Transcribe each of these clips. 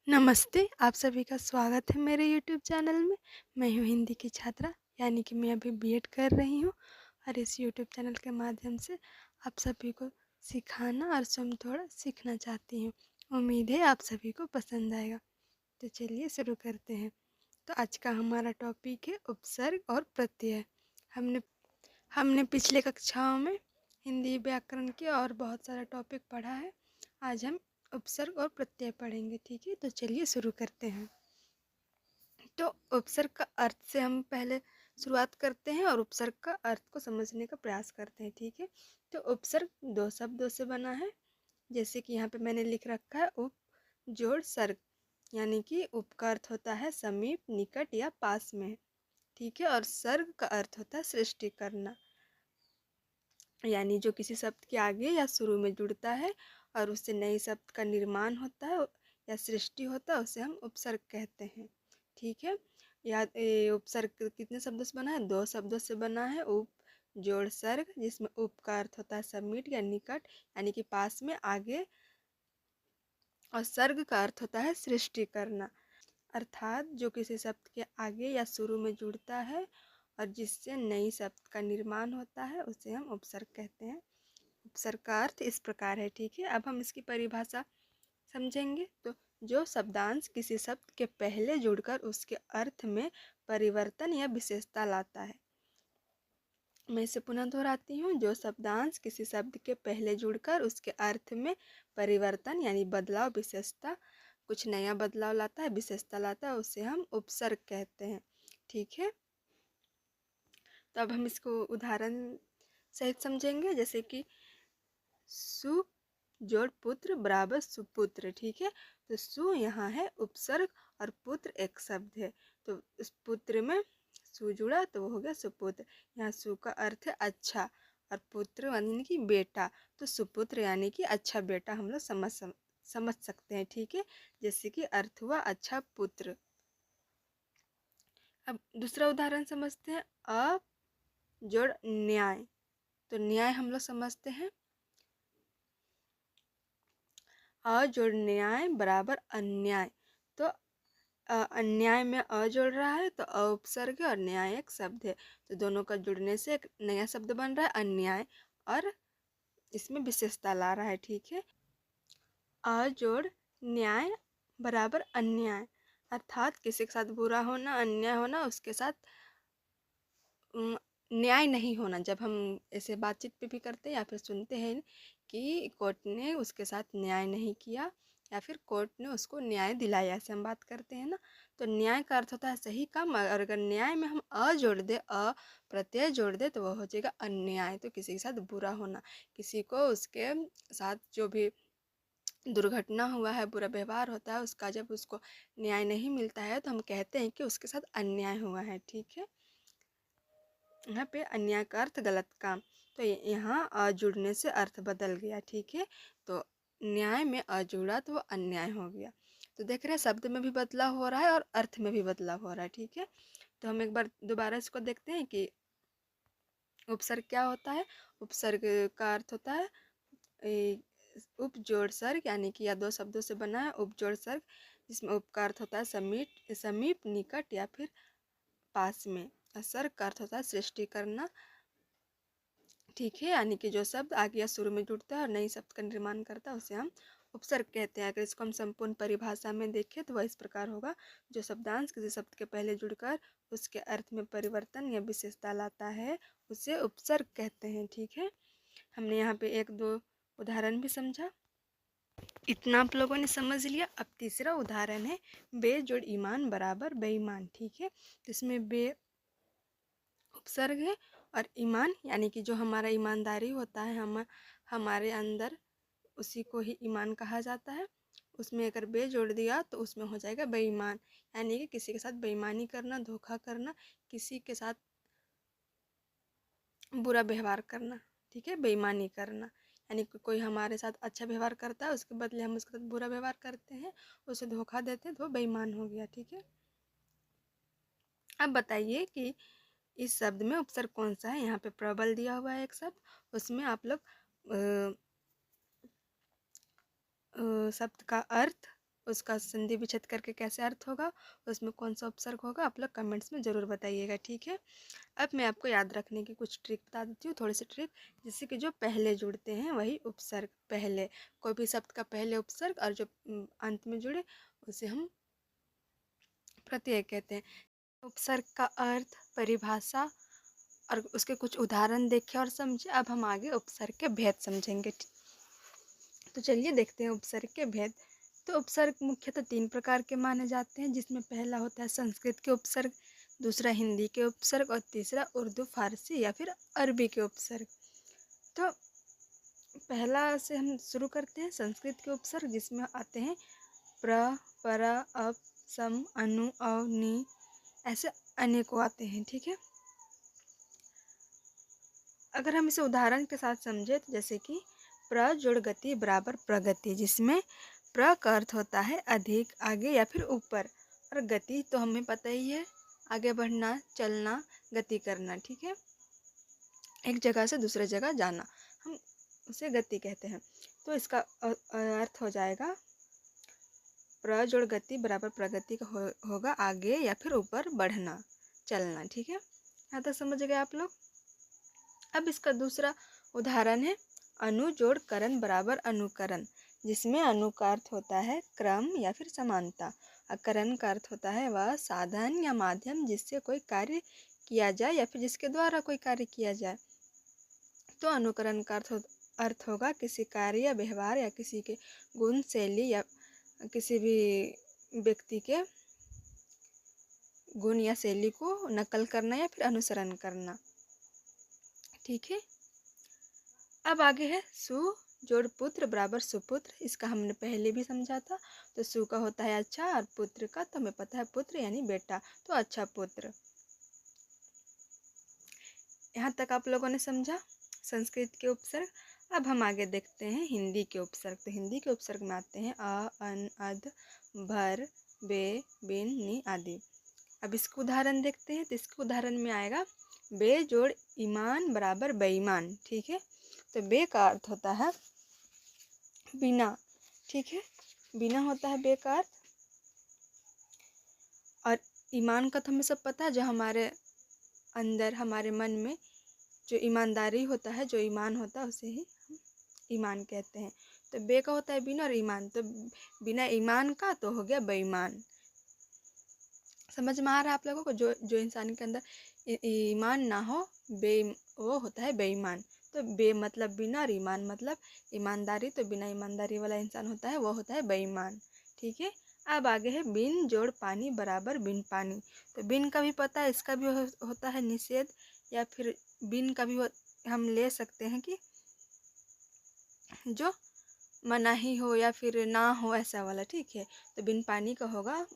नमस्ते, आप सभी का स्वागत है मेरे यूट्यूब चैनल में। मैं हूँ हिंदी की छात्रा, यानी कि मैं अभी बीएड कर रही हूँ और इस यूट्यूब चैनल के माध्यम से आप सभी को सिखाना और स्वयं थोड़ा सीखना चाहती हूँ। उम्मीद है आप सभी को पसंद आएगा। तो चलिए शुरू करते हैं। तो आज का हमारा टॉपिक है उपसर्ग और प्रत्यय। हमने हमने पिछले कक्षाओं में हिंदी व्याकरण के और बहुत सारा टॉपिक पढ़ा है। आज हम उपसर्ग और प्रत्यय पढ़ेंगे, ठीक है। तो चलिए शुरू करते हैं। तो उपसर्ग का अर्थ से हम पहले शुरुआत करते हैं और उपसर्ग का अर्थ को समझने का प्रयास करते हैं, ठीक है। तो उपसर्ग दो शब्दों से बना है, जैसे कि यहाँ पे मैंने लिख रखा है उप जोड़ सर्ग, यानी कि उप का अर्थ होता है समीप, निकट या पास में, ठीक है। और सर्ग का अर्थ होता है सृष्टि करना, यानी जो किसी शब्द के आगे या शुरू में जुड़ता है और उससे नए शब्द का निर्माण होता है या सृष्टि होता है, उसे हम उपसर्ग कहते हैं, ठीक है। उपसर्ग कितने शब्दों से बना है? दो शब्दों से बना है, उप जोड़ सर्ग, जिसमें उप का अर्थ होता है समीप या निकट, यानी कि पास में, आगे, और सर्ग का अर्थ होता है सृष्टि करना, अर्थात जो किसी शब्द के आगे या शुरू में जुड़ता है और जिससे नई शब्द का निर्माण होता है, उसे हम उपसर्ग कहते हैं। उपसर्ग का अर्थ इस प्रकार है, ठीक है। अब हम इसकी परिभाषा समझेंगे। तो जो शब्दांश किसी शब्द के पहले जुड़कर उसके अर्थ में परिवर्तन या विशेषता लाता है। मैं इसे पुनः दोहराती हूँ। जो शब्दांश किसी शब्द के पहले जुड़कर उसके अर्थ में परिवर्तन यानी बदलाव, विशेषता, कुछ नया बदलाव लाता है, विशेषता लाता है, उसे हम उपसर्ग कहते हैं, ठीक है। तो अब हम इसको उदाहरण सहित समझेंगे, जैसे कि सु जोड़ पुत्र बराबर सुपुत्र, ठीक है। तो सु यहाँ है उपसर्ग और पुत्र एक शब्द है, तो इस पुत्र में सु जुड़ा तो वो हो गया सुपुत्र। यहाँ सु का अर्थ है अच्छा और पुत्र यानी कि बेटा, तो सुपुत्र यानी कि अच्छा बेटा हम लोग समझ सकते हैं, ठीक है। जैसे कि अर्थ हुआ अच्छा पुत्र। अब दूसरा उदाहरण समझते हैं। अ जोड़ न्याय, तो न्याय हम लोग समझते हैं अ जोड़ न्याय बराबर अन्याय। तो अन्याय में अ जोड़ रहा है तो अ उपसर्ग है और न्याय एक शब्द है, तो दोनों का जुड़ने से एक नया शब्द बन रहा है अन्याय, और इसमें विशेषता ला रहा है, ठीक है। अ जोड़ न्याय बराबर अन्याय, अर्थात किसी के साथ बुरा होना, अन्याय होना, उसके साथ न्याय नहीं होना। जब हम ऐसे बातचीत पे भी करते हैं या फिर सुनते हैं कि कोर्ट ने उसके साथ न्याय नहीं किया या फिर कोर्ट ने उसको न्याय दिलाया, ऐसे हम बात करते हैं ना। तो न्याय का अर्थ होता है सही काम, और अगर न्याय में हम अ जोड़ दे, अ प्रत्यय जोड़ दे, तो वह हो जाएगा अन्याय। तो किसी के साथ बुरा होना, किसी को उसके साथ जो भी दुर्घटना हुआ है, बुरा व्यवहार होता है, उसका जब उसको न्याय नहीं मिलता है तो हम कहते हैं कि उसके साथ अन्याय हुआ है, ठीक है। यहाँ पे अन्याय का अर्थ गलत काम, तो यहाँ अ जुड़ने से अर्थ बदल गया, ठीक है। तो न्याय में अ जुड़ा तो वो अन्याय हो गया। तो देख रहे हैं शब्द में भी बदलाव हो रहा है और अर्थ में भी बदलाव हो रहा है, ठीक है। तो हम एक बार दोबारा इसको देखते हैं कि उपसर्ग क्या होता है। उपसर्ग का अर्थ होता है उप जोड़ सर्ग, यानी कि यह दो शब्दों से बना है, उप जोड़ सर्ग, जिसमें उप का अर्थ होता है समीप, निकट या फिर पास में, और सर्ग का अर्थ होता है सृष्टि करना, ठीक है। यानी कि जो शब्द आगे या शुरू में जुड़ता है और नई शब्द का निर्माण करता है, उसे हम उपसर्ग कहते हैं। अगर इसको हम संपूर्ण परिभाषा में देखें तो वह इस प्रकार होगा। जो शब्दांश किसी शब्द के पहले जुड़कर उसके अर्थ में परिवर्तन या विशेषता लाता है, उसे उपसर्ग कहते हैं, ठीक है। हमने यहाँ पे एक दो उदाहरण भी समझा, इतना आप लोगों ने समझ लिया। अब तीसरा उदाहरण है बे जोड़ ईमान बराबर बेईमान, ठीक है। तो इसमें बे उपसर्ग है और ईमान यानी कि जो हमारा ईमानदारी होता है हमारे अंदर, उसी को ही ईमान कहा जाता है। उसमें अगर बे जोड़ दिया तो उसमें हो जाएगा बेईमान, यानी कि किसी के साथ बेईमानी करना, धोखा करना, किसी के साथ बुरा व्यवहार करना, ठीक है, बेईमानी करना। यानी कि कोई हमारे साथ अच्छा व्यवहार करता है, उसके बदले हम उसके साथ बुरा व्यवहार करते हैं, उसे धोखा देते हैं, तो वो बेईमान हो गया, ठीक है। अब बताइए कि इस शब्द में उपसर्ग कौन सा है। यहाँ पे प्रबल दिया हुआ है एक शब्द, उसमें आप लोग शब्द का अर्थ उसका संधि विच्छेद करके कैसे अर्थ होगा, उसमें कौन सा उपसर्ग होगा, आप लोग कमेंट्स में ज़रूर बताइएगा, ठीक है। अब मैं आपको याद रखने की कुछ ट्रिक बता देती हूँ, थोड़ी सी ट्रिक, जिससे कि जो पहले जुड़ते हैं वही उपसर्ग, पहले कोई भी शब्द का पहले उपसर्ग और जो अंत में जुड़े उसे हम प्रत्यय कहते हैं। उपसर्ग का अर्थ, परिभाषा और उसके कुछ उदाहरण देखें और समझे। अब हम आगे उपसर्ग के भेद समझेंगे। तो चलिए देखते हैं उपसर्ग के भेद। तो उपसर्ग मुख्यतः 3 प्रकार के माने जाते हैं, जिसमें पहला होता है संस्कृत के उपसर्ग, दूसरा हिंदी के उपसर्ग और तीसरा उर्दू, फारसी या फिर अरबी के उपसर्ग। तो पहला से हम शुरू करते हैं संस्कृत के उपसर्ग, जिसमें आते हैं प्र, पर, अप, सम, अनु, अव, नि, ऐसे अनेकों आते हैं, ठीक है। अगर हम इसे उदाहरण के साथ समझे तो जैसे कि प्र जोड़ गति बराबर प्रगति, जिसमें प्र का अर्थ होता है अधिक, आगे या फिर ऊपर, और गति तो हमें पता ही है, आगे बढ़ना, चलना, गति करना, ठीक है, एक जगह से दूसरे जगह जाना, हम उसे गति कहते हैं। तो इसका अर्थ हो जाएगा प्र जोड़ गति बराबर प्रगति का होगा आगे या फिर ऊपर बढ़ना, चलना, ठीक है। यहाँ तक समझ गए आप लोग। अब इसका दूसरा उदाहरण है अनु जोड़ करण बराबर अनुकरण, जिसमें अनु का अर्थ होता है क्रम या फिर समानता, और करण का अर्थ होता है वह साधन या माध्यम जिससे कोई कार्य किया जाए या फिर जिसके द्वारा कोई कार्य किया जाए। तो अनुकरण का अर्थ होगा किसी कार्य या व्यवहार या किसी के गुण, शैली या किसी भी व्यक्ति के गुण या शैली को नकल करना या फिर अनुसरण करना, ठीक है। अब आगे है सु जोड़ पुत्र बराबर सुपुत्र, इसका हमने पहले भी समझा था। तो सु का होता है अच्छा और पुत्र का तो हमें पता है पुत्र यानी बेटा, तो अच्छा पुत्र। यहाँ तक आप लोगों ने समझा संस्कृत के उपसर्ग। अब हम आगे देखते हैं हिंदी के उपसर्ग। तो हिंदी के उपसर्ग में आते हैं अ, अन, अद, भर, बे, बिन, नी आदि। अब इसका उदाहरण देखते हैं। तो इसके उदाहरण में आएगा बे जोड़ ईमान बराबर बेईमान, ठीक है। तो बे का अर्थ होता है बिना, ठीक है, बिना होता है बे का अर्थ। और ईमान का तो हमें सब पता है, जो हमारे अंदर हमारे मन में जो ईमानदारी होता है, जो ईमान होता है उसे ही हम ईमान कहते हैं। तो बे का होता है बिना और ईमान, तो बिना ईमान का तो हो गया बेईमान। समझ में आ रहा है आप लोगों को। जो इंसान के अंदर ईमान ना हो वो होता है बेईमान। तो बे मतलब बिना और ईमान मतलब ईमानदारी, तो बिना ईमानदारी वाला इंसान होता है वो होता है बेईमान, ठीक है। अब आगे है बिन जोड़ पानी बराबर बिन पानी। तो बिन का भी पता है, इसका भी होता है निषेध, या फिर बिन का भी हम ले सकते हैं कि जो मनाही हो या फिर ना हो ऐसा वाला, ठीक है। तो बिन पानी का होगा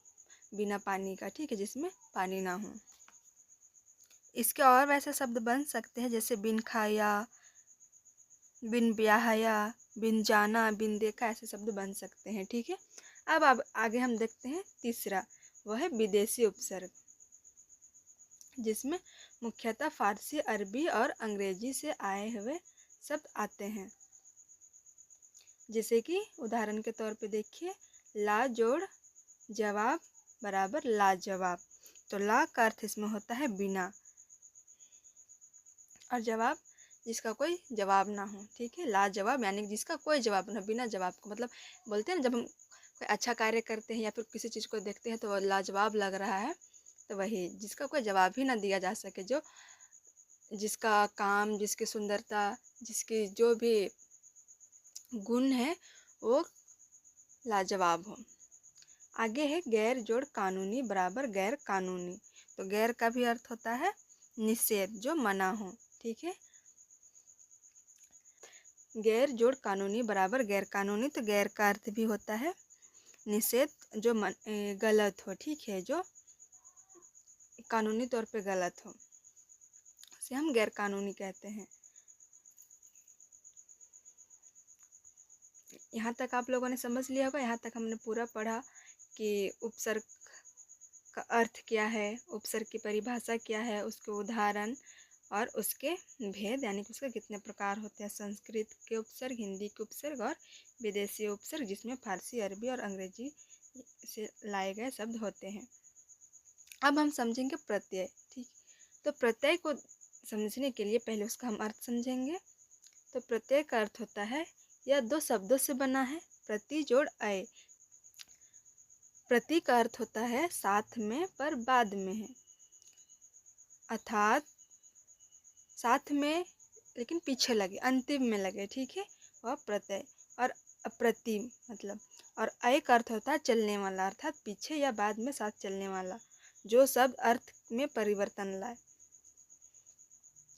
बिना पानी का, ठीक है, जिसमें पानी ना हो। इसके और वैसे शब्द बन सकते हैं जैसे बिन खाया, बिन ब्याहया, बिन जाना, बिन देखा, ऐसे शब्द बन सकते हैं, ठीक है। अब आगे हम देखते हैं तीसरा, वह है विदेशी उपसर्ग, जिसमें मुख्यतः फारसी, अरबी और अंग्रेजी से आए हुए शब्द आते हैं। जैसे कि उदाहरण के तौर पे देखिए ला जोड़ जवाब बराबर लाजवाब। तो ला का अर्थ इसमें होता है बिना, और जवाब जिसका कोई जवाब ना हो, ठीक है। लाजवाब यानी जिसका कोई जवाब ना हो, बिना जवाब को, मतलब बोलते हैं ना जब हम कोई अच्छा कार्य करते हैं या फिर किसी चीज़ को देखते हैं तो वो लाजवाब लग रहा है, तो वही जिसका कोई जवाब ही ना दिया जा सके, जो जिसका काम, जिसकी सुंदरता, जिसकी जो भी गुण है वो लाजवाब हो। आगे है गैर जोड़ कानूनी बराबर गैर कानूनी। तो गैर का भी अर्थ होता है निषेध, जो मना हो, ठीक है। गैर जोड़ कानूनी बराबर गैर कानूनी। तो गैर का अर्थ भी होता है निषेध, जो गलत हो, ठीक है, जो कानूनी तौर पे गलत हो, उसे हम गैर कानूनी कहते हैं। यहाँ तक आप लोगों ने समझ लिया होगा। यहाँ तक हमने पूरा पढ़ा कि उपसर्ग का अर्थ क्या है, उपसर्ग की परिभाषा क्या है, उसके उदाहरण और उसके भेद, यानी कि उसके कितने प्रकार होते हैं। संस्कृत के उपसर्ग, हिंदी के उपसर्ग और विदेशी उपसर्ग, जिसमें फारसी, अरबी और अंग्रेजी से लाए गए शब्द होते हैं। अब हम समझेंगे प्रत्यय। ठीक, तो प्रत्यय को समझने के लिए पहले उसका हम अर्थ समझेंगे। तो प्रत्यय का अर्थ होता है यह दो शब्दों से बना है, प्रति जोड़ अय। प्रति का अर्थ होता है साथ में पर बाद में है, अर्थात साथ में लेकिन पीछे लगे, अंतिम में लगे। ठीक है, वह प्रत्यय। और अप्रतिम मतलब, और अय का अर्थ होता है चलने वाला, अर्थात पीछे या बाद में साथ चलने वाला, जो शब्द अर्थ में परिवर्तन लाए।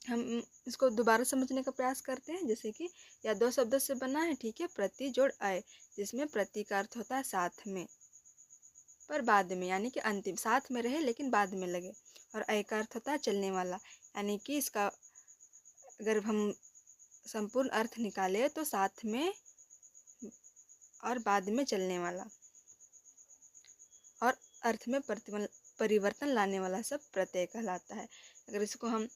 हम इसको दोबारा समझने का प्रयास करते हैं। जैसे कि यह दो शब्दों से बना है, ठीक है, प्रति जोड़ अय, जिसमें प्रति का अर्थ होता है साथ में पर बाद में, यानी कि अंतिम, साथ में रहे लेकिन बाद में लगे। और अय का अर्थ होता है चलने वाला, यानी कि इसका अगर हम संपूर्ण अर्थ निकाले तो साथ में और बाद में चलने वाला और अर्थ में परिवर्तन लाने वाला सब प्रत्यय कहलाता है। अगर इसको हम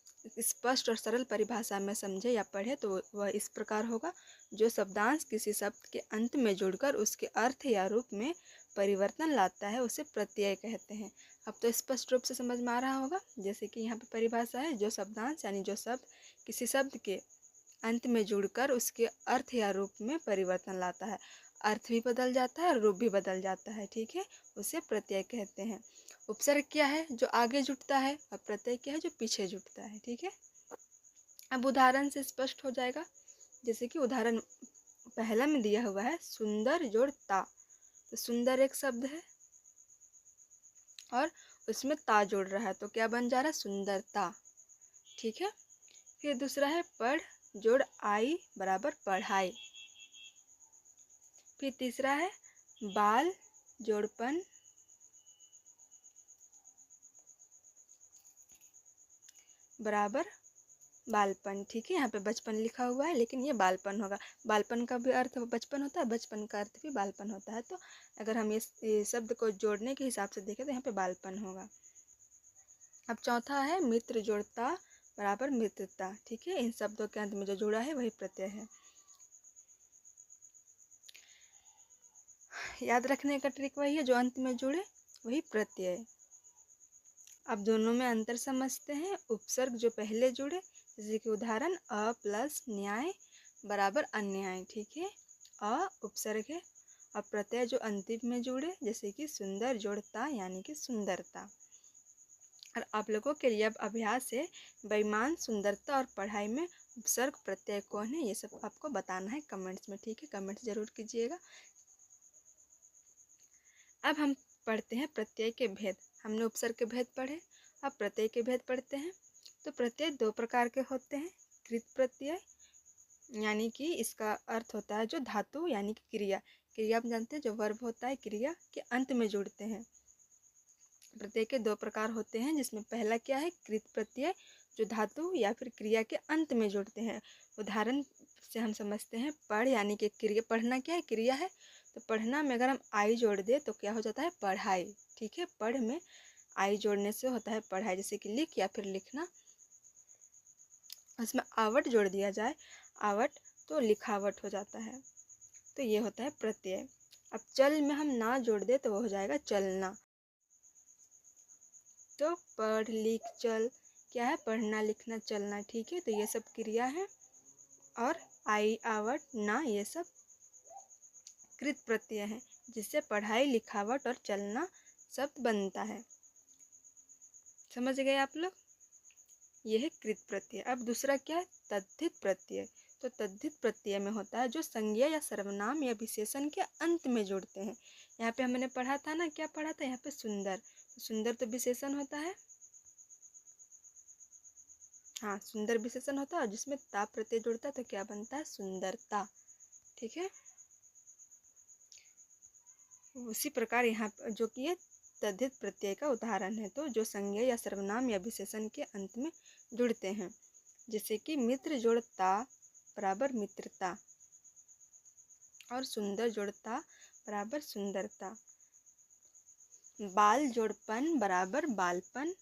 स्पष्ट और सरल परिभाषा में समझे या पढ़े तो वह इस प्रकार होगा, जो शब्दांश किसी शब्द के अंत में जुड़कर उसके अर्थ या रूप में परिवर्तन लाता है उसे प्रत्यय कहते हैं। अब तो स्पष्ट रूप से समझ में आ रहा होगा। जैसे कि यहाँ पे परिभाषा है, जो शब्दांश यानी जो शब्द किसी शब्द के अंत में जुड़कर उसके अर्थ या रूप में परिवर्तन लाता है, अर्थ भी बदल जाता है और रूप भी बदल जाता है। ठीक है, उसे प्रत्यय कहते हैं। उपसर्ग क्या है? जो आगे जुटता है, और प्रत्यय क्या है? जो पीछे जुटता है। ठीक है, अब उदाहरण से स्पष्ट हो जाएगा। जैसे कि उदाहरण पहला में दिया हुआ है सुंदर जोड़ ता, तो सुंदर एक शब्द है और उसमें ता जोड़ रहा है, तो क्या बन जा रहा है? सुंदरता। ठीक है, फिर दूसरा है पढ़ जोड़ आई बराबर पढ़ाई। फिर तीसरा है बाल जोड़पन बराबर बालपन। ठीक है, यहाँ पे बचपन लिखा हुआ है लेकिन ये बालपन होगा। बालपन का भी अर्थ बचपन होता है, बचपन का अर्थ भी बालपन होता है। तो अगर हम ये शब्द को जोड़ने के हिसाब से देखें तो यहाँ पे बालपन होगा। अब चौथा है मित्र जोड़ता बराबर मित्रता। ठीक है, इन शब्दों के अंत में जो जुड़ा है वही प्रत्यय है। याद रखने का ट्रिक वही है, जो अंत में जुड़े वही प्रत्यय। अब दोनों में अंतर समझते हैं। उपसर्ग जो पहले जुड़े, जैसे कि उदाहरण अ प्लस न्याय बराबर अन्याय। ठीक है, अ उपसर्ग है। अब प्रत्यय जो अंतिम में जुड़े, जैसे कि सुंदर जोड़ता यानी कि सुंदरता। और आप लोगों के लिए अब अभ्यास है, बेईमान, सुंदरता और पढ़ाई में उपसर्ग प्रत्यय कौन है, ये सब आपको बताना है कमेंट्स में। ठीक है, कमेंट्स जरूर कीजिएगा। अब हम पढ़ते हैं प्रत्यय के भेद। हमने उपसर्ग के भेद पढ़े, अब प्रत्यय के भेद पढ़ते हैं। तो प्रत्यय दो प्रकार के होते हैं। कृत प्रत्यय यानी कि इसका अर्थ होता है जो धातु यानी कि क्रिया, क्रिया आप जानते हैं जो वर्ब होता है क्रिया के अंत में जुड़ते हैं। प्रत्यय के दो प्रकार होते हैं, जिसमें पहला क्या है? कृत प्रत्यय, जो धातु या फिर क्रिया के अंत में जुड़ते हैं। उदाहरण से हम समझते हैं पढ़ यानी कि क्रिया, पढ़ना क्या है? क्रिया है। तो पढ़ना में अगर हम आई जोड़ दे तो क्या हो जाता है? पढ़ाई। ठीक है, पढ़ में आई जोड़ने से होता है पढ़ाई, जैसे कि लिख या फिर लिखना। उसमें आवट जोड़ दिया जाए, आवट, तो लिखावट हो जाता है। तो ये होता है प्रत्यय। अब चल में हम ना जोड़ दे तो वो हो जाएगा चलना। तो पढ़ लिख चल क्या है? पढ़ना लिखना चलना। ठीक है, तो ये सब क्रिया है। और आई आवट ना ये सब कृत प्रत्यय है, जिससे पढ़ाई लिखावट और चलना शब्द बनता है। समझ गए आप लोग? यह है कृत प्रत्यय। अब दूसरा क्या है? तद्धित प्रत्यय। तो तद्धित प्रत्यय में होता है जो संज्ञा या सर्वनाम या विशेषण के अंत में जुड़ते हैं। यहाँ पे हमने पढ़ा था ना, क्या पढ़ा था यहाँ पे? सुंदर। तो सुंदर तो विशेषण होता है, हाँ सुंदर विशेषण होता है, और जिसमें ता प्रत्यय जुड़ता है तो क्या बनता है? सुंदरता। ठीक है, उसी प्रकार यहाँ जो कि ये तद्धित प्रत्यय का उदाहरण है। तो जो संज्ञा या सर्वनाम या विशेषण के अंत में जुड़ते हैं, जैसे कि मित्र जोड़ता बराबर मित्रता और सुंदर जोड़ता बराबर सुंदरता, बाल जोड़पन बराबर बालपन।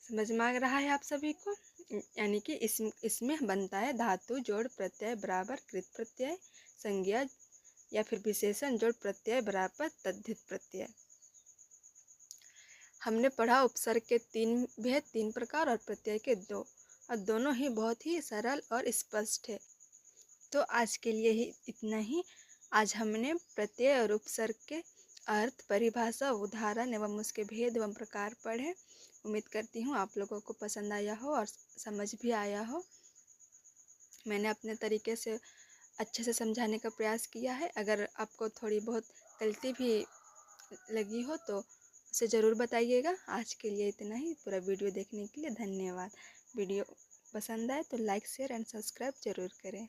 समझ में आ रहा है आप सभी को? यानी कि इसमें बनता है धातु जोड़ प्रत्यय बराबर कृत प्रत्यय, संज्ञा या फिर विशेषण जोड़ प्रत्यय बराबर तद्धित प्रत्यय। हमने पढ़ा उपसर्ग के 3 भेद 3 प्रकार और प्रत्यय के 2, और दोनों ही बहुत ही सरल और स्पष्ट है। तो आज के लिए ही इतना ही। आज हमने प्रत्यय और उपसर्ग के अर्थ, परिभाषा, उदाहरण एवं उसके भेद एवं प्रकार पढ़े। उम्मीद करती हूँ आप लोगों को पसंद आया हो और समझ भी आया हो। मैंने अपने तरीके से अच्छे से समझाने का प्रयास किया है। अगर आपको थोड़ी बहुत गलती भी लगी हो तो उसे ज़रूर बताइएगा। आज के लिए इतना ही। पूरा वीडियो देखने के लिए धन्यवाद। वीडियो पसंद आए तो लाइक, शेयर एंड सब्सक्राइब ज़रूर करें।